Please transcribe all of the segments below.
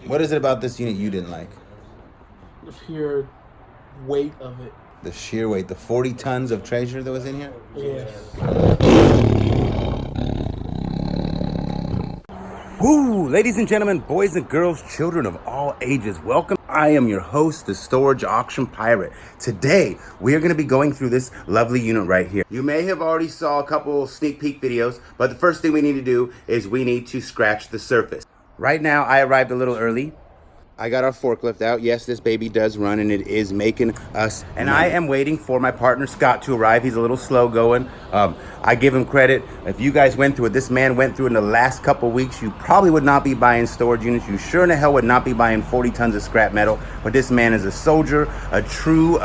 What is it about this unit you didn't like? The sheer weight of it. The sheer weight, the 40 tons of treasure that was in here? Yes. Woo! Ladies and gentlemen, boys and girls, children of all ages, welcome. I am your host, the Storage Auction Pirate. Today, we are going to be going through this lovely unit right here. You may have already saw a couple sneak peek videos, but the first thing we need to do is we need to scratch the surface. Right now, I arrived a little early. I got our forklift out. Yes, this baby does run and it is making us and money. I am waiting for my partner Scott to arrive. He's a little slow going. I give him credit. If you guys went through what this man went through in the last couple weeks, you probably would not be buying storage units. You sure in the hell would not be buying 40 tons of scrap metal. But this man is a soldier, a true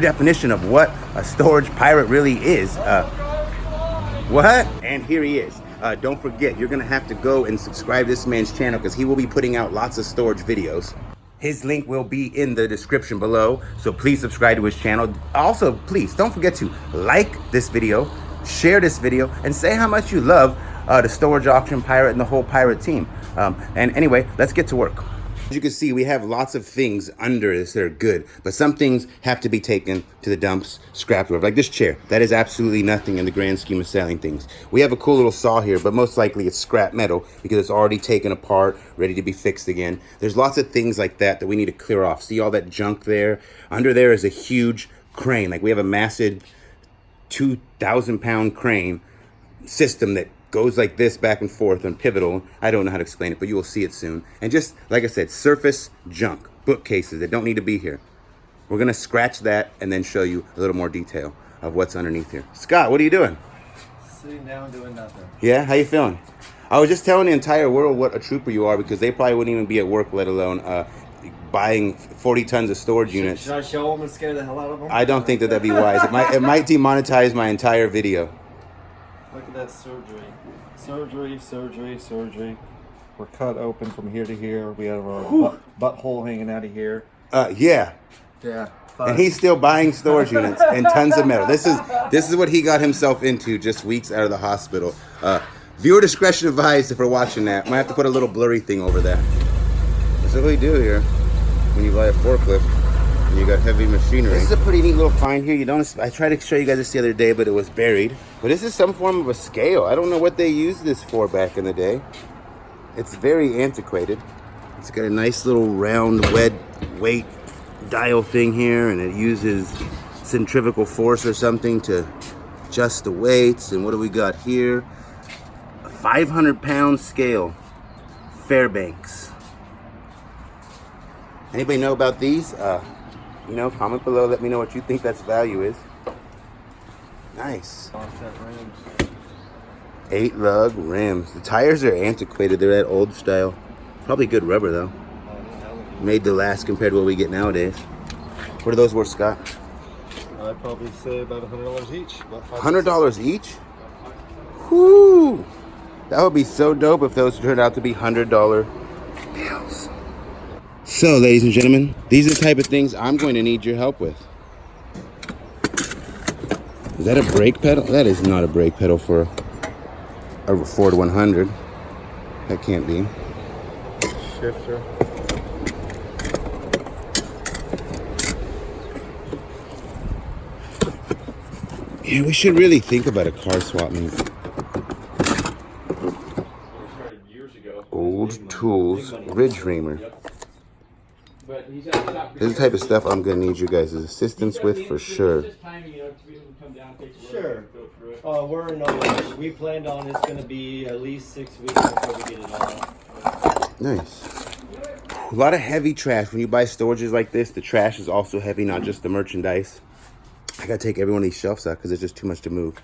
definition of what a storage pirate really is. What? And here he is. Don't forget, you're gonna have to go and subscribe to this man's channel because he will be putting out lots of storage videos. His link will be in the description below, so please subscribe to his channel. Also, please don't forget to like this video, share this video, and say how much you love the Storage Auction Pirate and the whole pirate team. And anyway, let's get to work. As you can see, we have lots of things under this that are good, but some things have to be taken to the dumps, scrapped, or like this chair. That is absolutely nothing in the grand scheme of selling things. We have a cool little saw here, but most likely it's scrap metal because it's already taken apart, ready to be fixed again. There's lots of things like that that we need to clear off. See all that junk there? Under there is a huge crane. Like we have a massive 2,000-pound crane system that goes like this back and forth on pivotal. I don't know how to explain it, but you will see it soon. And just like I said, surface junk, bookcases that don't need to be here. We're gonna scratch that and then show you a little more detail of what's underneath here. Scott, what are you doing? Sitting down doing nothing. Yeah, how you feeling? I was just telling the entire world what a trooper you are because they probably wouldn't even be at work, let alone buying 40 tons of storage units. Should I show them and scare the hell out of them? I don't think that that'd be wise. It might demonetize my entire video. Look at that surgery. Surgery. We're cut open from here to here. We have our butthole hanging out of here. Yeah. Yeah. And he's still buying storage units and tons of metal. This is what he got himself into just weeks out of the hospital. Viewer discretion advised if we're watching that. Might have to put a little blurry thing over that. That's what we do here when you buy a forklift and you got heavy machinery. This is a pretty neat little find here. I tried to show you guys this the other day, but it was buried. But this is some form of a scale. I don't know what they used this for back in the day. It's very antiquated. It's got a nice little round weight dial thing here, and it uses centrifugal force or something to adjust the weights. And what do we got here? A 500-pound scale, Fairbanks. Anybody know about these? Comment below. Let me know what you think that's value is. Nice. Offset rims. 8 lug rims. The tires are antiquated. They're that old style. Probably good rubber though. Made to last compared to what we get nowadays. What are those worth, Scott? I'd probably say about $100 each. $100 each? Whoo! That would be so dope if those turned out to be $100 bills. So, ladies and gentlemen, these are the type of things I'm going to need your help with. Is that a brake pedal? That is not a brake pedal for a Ford 100. That can't be. Shifter. Yeah, we should really think about a car swap meet. Old tools, ridge reamer. This is the type of stuff I'm going to need you guys' assistance with for sure. Sure. We're in no rush. We planned on it's going to be at least 6 weeks before we get it all. Nice. A lot of heavy trash. When you buy storages like this, the trash is also heavy, not just the merchandise. I got to take every one of these shelves out because it's just too much to move.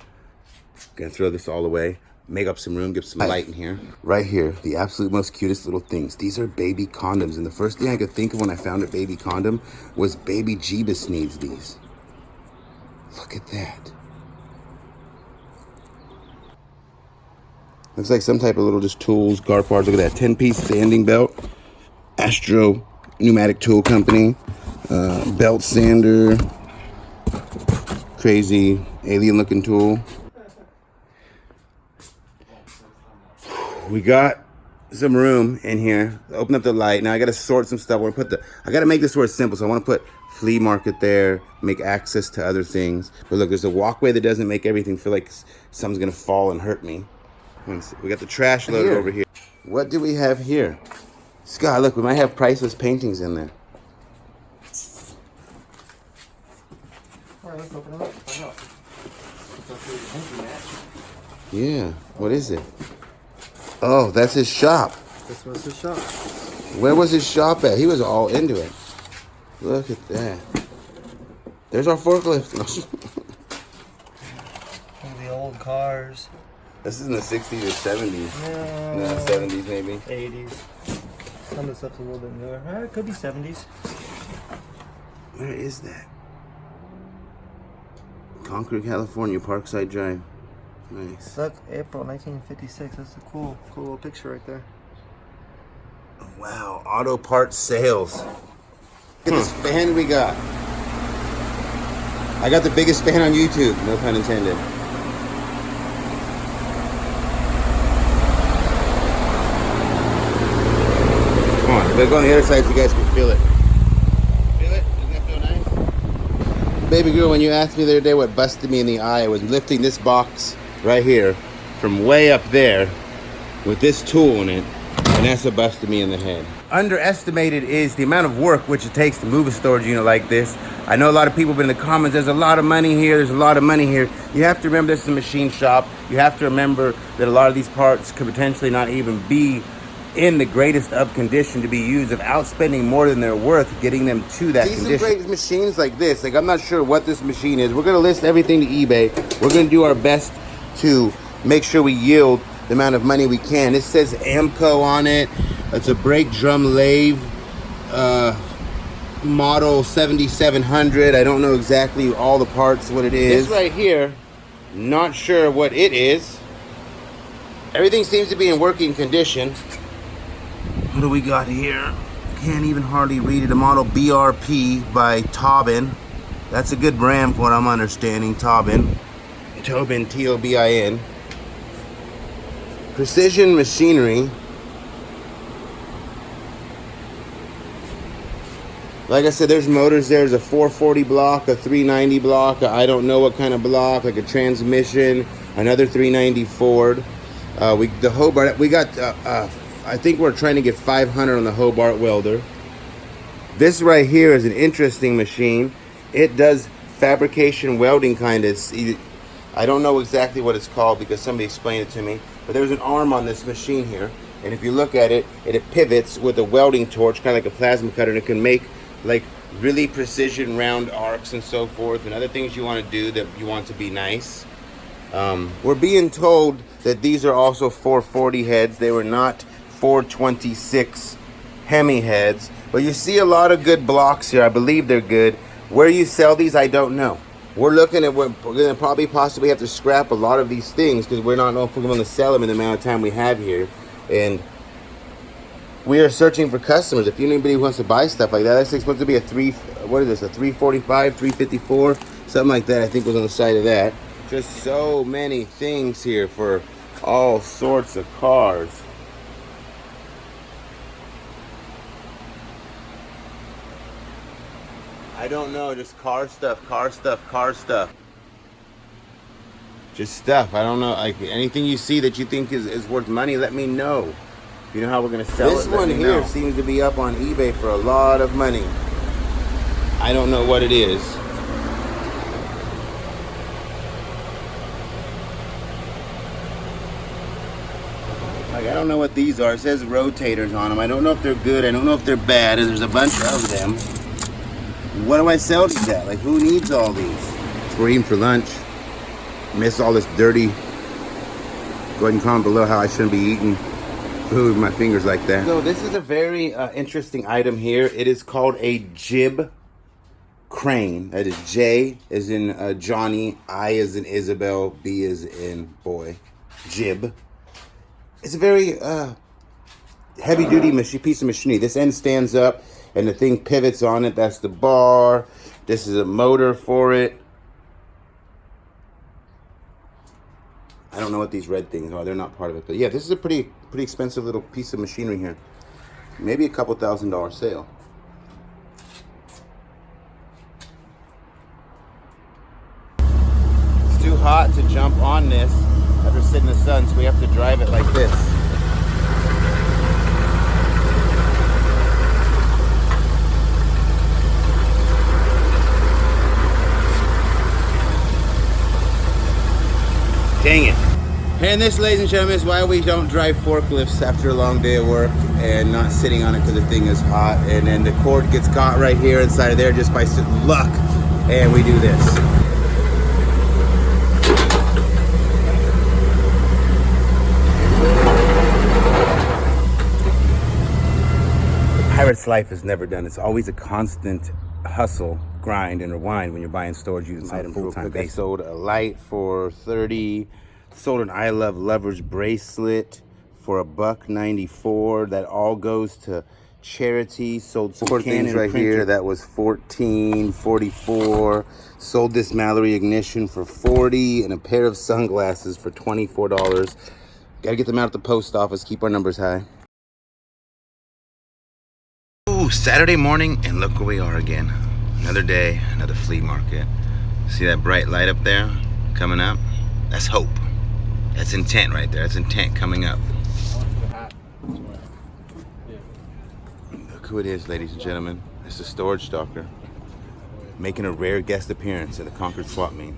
Gonna throw this all away. Make up some room, get some light in here. Right here, the absolute most cutest little things. These are baby condoms. And the first thing I could think of when I found a baby condom was baby Jeebus needs these. Look at that. Looks like some type of little just tools, car parts. Look at that 10-piece sanding belt. Astro Pneumatic Tool Company. Belt sander. Crazy alien looking tool. We got some room in here. Open up the light. Now I gotta sort some stuff. I gotta make this word simple, so I wanna put flea market there, make access to other things. But look, there's a walkway that doesn't make everything feel like something's gonna fall and hurt me. We got the trash loaded over here. What do we have here? Scott, look, we might have priceless paintings in there. All right, let's open it up. Find out. Yeah, what is it? Oh, that's his shop. This was his shop. Where was his shop at? He was all into it. Look at that. There's our forklift. The old cars. This is in the 60s or 70s. No. No, 70s maybe. 80s. Some of the stuff's a little bit newer. It could be 70s. Where is that? Concord, California, Parkside Drive. Nice. Look, April 1956. That's a cool little picture right there. Wow, auto parts sales. Look at this fan we got. I got the biggest fan on YouTube, no pun intended. Come on, we'll go on the other side so you guys can feel it. Feel it? Doesn't that feel nice? Baby girl, when you asked me the other day what busted me in the eye, I was lifting this box right here from way up there with this tool in it, and that's what busted me in the head. Underestimated is the amount of work which it takes to move a storage unit like this. I know a lot of people have been in the comments, there's a lot of money here, there's a lot of money here. You have to remember this is a machine shop. You have to remember that a lot of these parts could potentially not even be in the greatest of condition to be used, without spending more than they're worth getting them to that condition. These are great machines like this. Like, I'm not sure what this machine is. We're gonna list everything to eBay. We're gonna do our best to make sure we yield the amount of money we can. It says Amco on it. It's a brake drum lathe, model 7700. I don't know exactly all the parts, what it is. This right here, not sure what it is. Everything seems to be in working condition. What do we got here? Can't even hardly read it. A model BRP by Tobin. That's a good brand for what I'm understanding. Tobin, T-O-B-I-N. Precision Machinery. Like I said, there's motors there. There's a 440 block, a 390 block, I don't know what kind of block, like a transmission, another 390 Ford. The Hobart, we got, I think we're trying to get 500 on the Hobart welder. This right here is an interesting machine. It does fabrication welding kind of. I don't know exactly what it's called because somebody explained it to me. But there's an arm on this machine here. And if you look at it, it pivots with a welding torch, kind of like a plasma cutter. And it can make like really precision round arcs and so forth. And other things you want to do that you want to be nice. We're being told that these are also 440 heads. They were not 426 Hemi heads. But you see a lot of good blocks here. I believe they're good. Where you sell these, I don't know. We're looking at, we're going to probably possibly have to scrap a lot of these things because we're not know if we're going to sell them in the amount of time we have here. And we are searching for customers. If anybody wants to buy stuff like that, that's supposed to be a 345, 354, something like that. I think was on the side of that. Just so many things here for all sorts of cars. I don't know, just car stuff. Just stuff. I don't know. Like anything you see that you think is worth money, let me know. You know how we're gonna sell it. This one here seems to be up on eBay for a lot of money. I don't know what it is. Like, I don't know what these are. It says rotators on them. I don't know if they're good. I don't know if they're bad. There's a bunch of them. What do I sell these at? Like, who needs all these? We're eating for lunch. Miss all this dirty. Go ahead and comment below how I shouldn't be eating food with my fingers like that. So this is a very interesting item here. It is called a jib crane. That is J as in Johnny, I as in Isabel, B as in boy. Jib. It's a very heavy duty piece of machinery. This end stands up and the thing pivots on it. That's the bar. This is a motor for it. I don't know what these red things are. They're not part of it. But yeah, this is a pretty Pretty expensive little piece of machinery here. Maybe a couple $1,000 sale. It's too hot to jump on this after sitting in the sun, so we have to drive it like this. Dang it. And this, ladies and gentlemen, is why we don't drive forklifts after a long day of work and not sitting on it because the thing is hot. And then the cord gets caught right here inside of there just by luck. And we do this. The pirate's life is never done. It's always a constant hustle, grind, and rewind when you're buying storage units on a full-time basis. I sold a light for $30. Sold an I Love Lovers bracelet for $1.94. That all goes to charity. Sold some things right here. That was $14.44. Sold this Mallory ignition for $40 and a pair of sunglasses for $24. Gotta get them out at the post office. Keep our numbers high. Ooh, Saturday morning, and look where we are again. Another day, another flea market. See that bright light up there coming up? That's hope. That's intent right there. That's intent coming up. Look who it is, ladies and gentlemen. It's the storage stalker making a rare guest appearance at the Concord swap meet.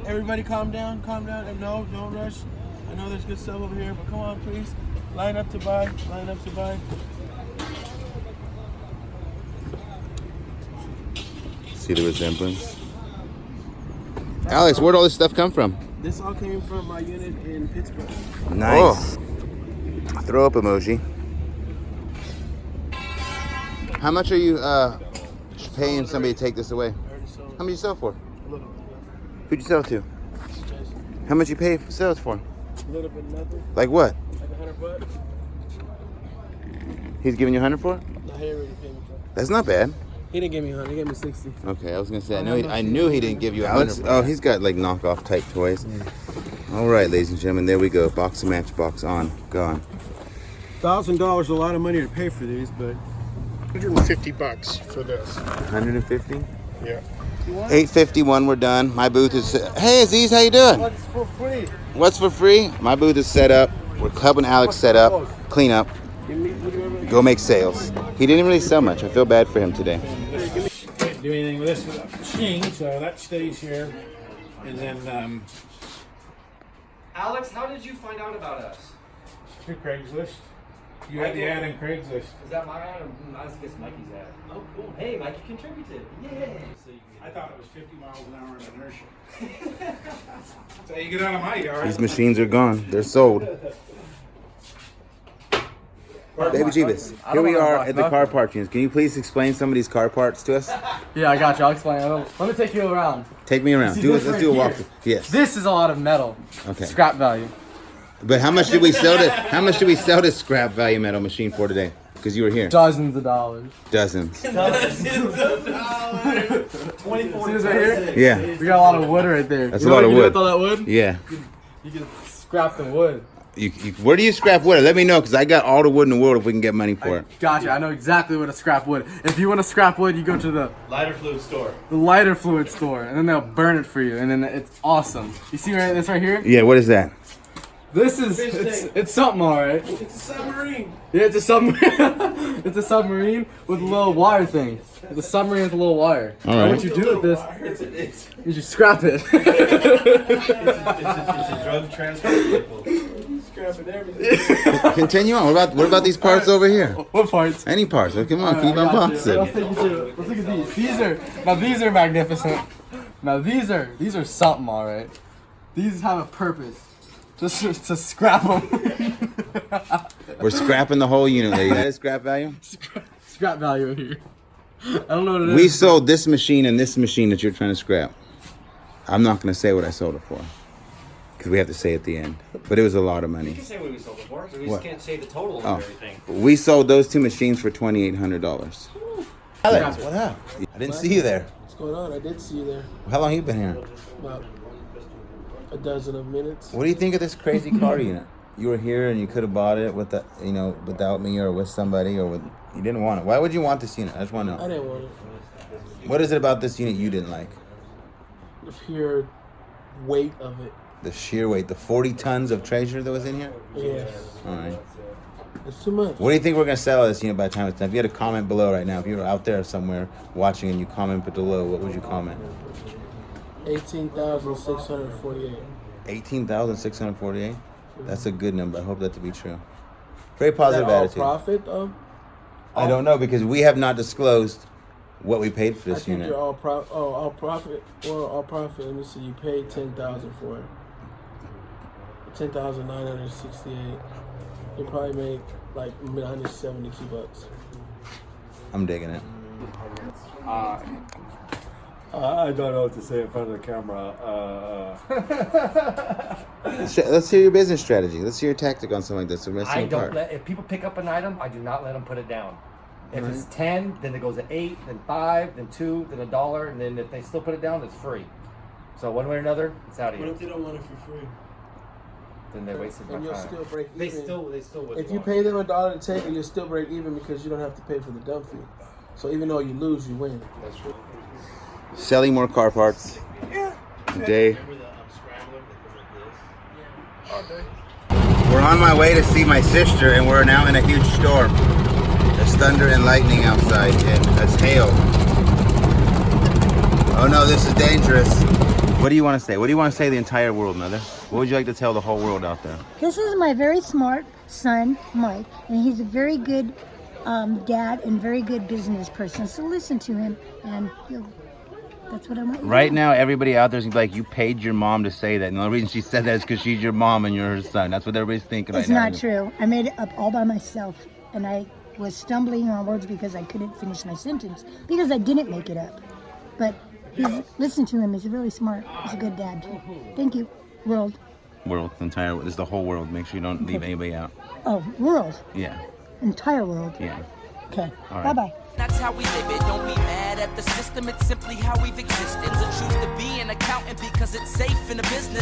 Everybody calm down, calm down. And no, don't rush. I know there's good stuff over here, but come on, please. Line up to buy, line up to buy. See the resemblance? Alex, where'd all this stuff come from? This all came from my unit in Pittsburgh. Nice. Oh. Throw up emoji. How much are you paying somebody to take this away? How much you sell for? A little bit. Who'd you sell to? How much you pay for sales for? A little bit nothing. Like what? Like $100. He's giving you 100 for it? No, he already paid me for it. That's not bad. He didn't give me 100. He gave me 60. Okay, I was gonna say I knew he didn't give you 100. Oh, he's got like knockoff type toys. All right, ladies and gentlemen, there we go. Box of Matchbox on, gone. $1,000 is a lot of money to pay for these, but $150 for this. 150. Yeah. 851. We're done. My booth is. Hey, Aziz, how you doing? What's for free? What's for free? My booth is set up. We're helping Alex set up, clean up, go make sales. He didn't really sell much. I feel bad for him today. Can't do anything with this machine, so that stays here. And then Alex, how did you find out about us? through Craigslist. You had the ad in Craigslist. Is that my ad or I guess Mikey's ad? Oh, cool. Hey, Mikey contributed. Yay! I thought it was 50 miles an hour in inertia. So you get out of my yard. These machines are gone. They're sold. Baby Jeebus, here we are at the car parts units. Can you please explain some of these car parts to us? Yeah, I got you. I'll explain. Let me take you around. Take me around. See, Let's this do a right walkthrough. Yes. This is a lot of metal. Okay. Scrap value. But how much did we sell this scrap value metal machine for today? Because you were here. Dozens of dollars. Dozens. See this right here? Yeah. We got a lot of wood right there. That's a lot of wood. With all that wood? Yeah. You can scrap the wood. Where do you scrap wood? Let me know, because I got all the wood in the world if we can get money for it. Gotcha. I know exactly where to scrap wood. If you want to scrap wood, you go to the Lighter fluid store. lighter fluid store, and then they'll burn it for you, and then it's awesome. You see this right here? Yeah, what is that? This is it's something, all right. It's a submarine. Yeah, it's a submarine. It's a submarine with a little wire thing. It's a submarine with a little wire. All right. And what you do with this is you scrap it. It's a drug transport vehicle. Scrapping everything. Continue on. What about these parts over here? What parts? Any parts? Oh, come on, keep Let's unboxing. take you to. Let's look at these. These are magnificent. Now these are something, all right. These have a purpose. Just to scrap them. We're scrapping the whole unit, ladies. That is scrap value? Scrap value right here. I don't know what it is. We sold this machine and this machine that you're trying to scrap. I'm not going to say what I sold it for, because we have to say at the end. But it was a lot of You money. can say what we sold it for. We What? just can't say the total of Oh. everything. We sold those two machines for $2,800. Alex, what up? I didn't see you there. What's going on? I did see you there. How long you been here? About a dozen of minutes. What do you think of this crazy car unit? you were here and you could have bought it with the, you know, without me or with somebody or with, you didn't want it. Why would you want this unit? I just want to I know. didn't want it. What is it about this unit you didn't like? The pure weight of it. The sheer weight, the 40 tons of treasure that was in here? Yes. All right. It's too much. What do you think we're going to sell this unit by the time it's done? If you had a comment below right now, if you were out there somewhere watching and you comment below, what would you comment? 18,648. 18,648? That's a good number. I hope that to be true. Very positive Is that all attitude. profit though? I don't know because we have not disclosed what we paid for I this think unit. you're all profit. Well, all profit. Let me see. You paid 10,000 for it. 10,968. You probably make like $972. I'm digging it. I don't know what to say in front of the camera. Let's hear your business strategy. Let's hear your tactic on something like this. I don't let, if people pick up an item, I do not let them put it down. If it's 10, then it goes to 8, then 5, then 2, then $1, and then if they still put it down, it's free. So one way or another, it's out of What here. if they don't want it for free? Then they wasted my And you'll time. still break even. They still would. If you pay them $1 to take it, you'll still break even because you don't have to pay for the dump fee. So even though you lose, you win. That's true. Selling more car parts. Today. We're on my way to see my sister, and we're now in a huge storm. There's thunder and lightning outside, and there's hail. Oh no, this is dangerous. What do you want to say? What do you want to say to the entire world, Mother? What would you like to tell the whole world out there? This is my very smart son, Mike, and he's a very good dad and very good business person. So listen to him, and that's what I want. Right now, everybody out there's gonna be like, you paid your mom to say that. And the only reason she said that is because she's your mom and you're her son. That's what everybody's thinking It's right now. not true. I made it up all by myself, and I was stumbling on words because I couldn't finish my sentence because I didn't make it up. But listen to him. He's really smart. He's a good dad too. Thank you, world. World, the entire, this is the whole world. Make sure you don't leave anybody out. Oh, world. Yeah, Entire world. yeah. Okay. All right. Bye bye. That's how we live it. Don't be mad at the system. It's simply how we've existed. So choose to be an accountant because it's safe in the business.